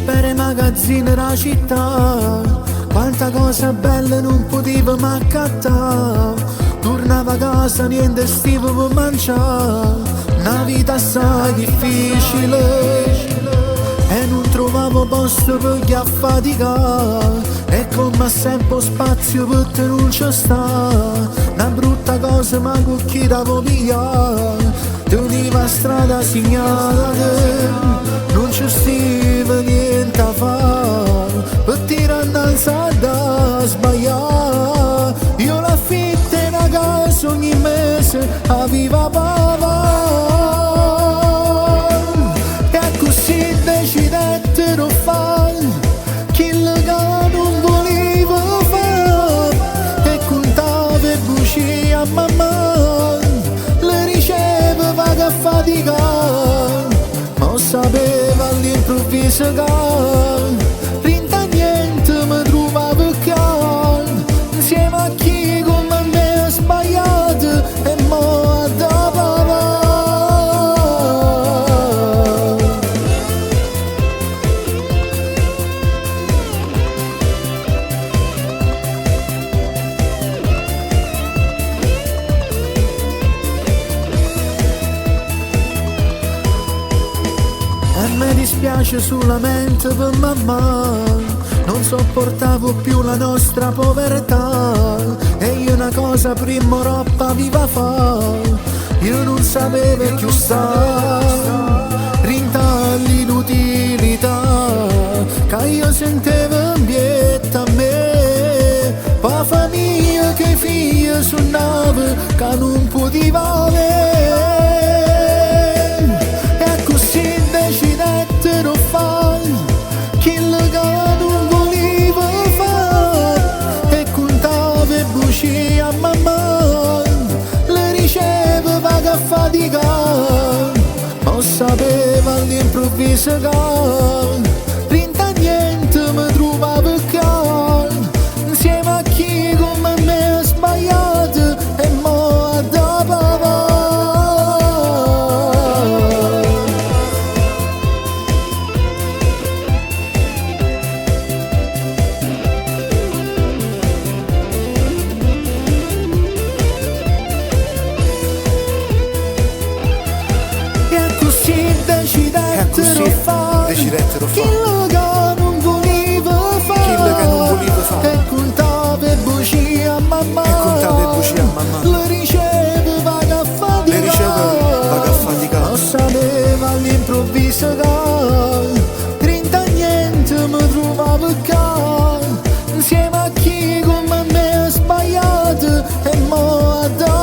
Per magazzini della città, quanta cosa bella non potevo mai accattare. Tornava a casa, niente stivo per mangiare, una vita assai difficile e non trovavo posto per chi affaticare. E come sempre spazio per te non c'è sta, una brutta cosa ma con chi devo pigliare. Teniva strada segnata che non ci stiva niente a fare, per tirare danza da sbagliare. Io l'affitto in una casa ogni mese a viva papà, e così decidettero fare quello che non volevo fare, e contavo e bugie a mamma, le riceveva che faticare, ma sapeva all'improvviso che rinta niente mi trovavo calmo, insieme a chi come me ha sbagliato e mo' ha da papà. Mi dispiace solamente per mamma, non sopportavo più la nostra povertà, e io una cosa prima troppa viva fa, io non sapevo più sta, rinta l'inutilità, che io sentivo ambiente a me, pa famiglia che figlia suonava, che non poteva avere. Decidettero fare quello che non volevo fare, e contavo e bugie a mamma, le riceveva che faticare, ma sapeva all'improvviso che rinta niente mi trovavo calmo, insieme a chi come me ha sbagliato e mo' ha da papà. Decidettero fare quello che non volevo fare, e contavo e bugie a mamma, le riceveva che faticava, ma sapeva all'improvviso che rinta niente mi trovavo calmo, insieme a chi come me ha sbagliato e mo' ha dato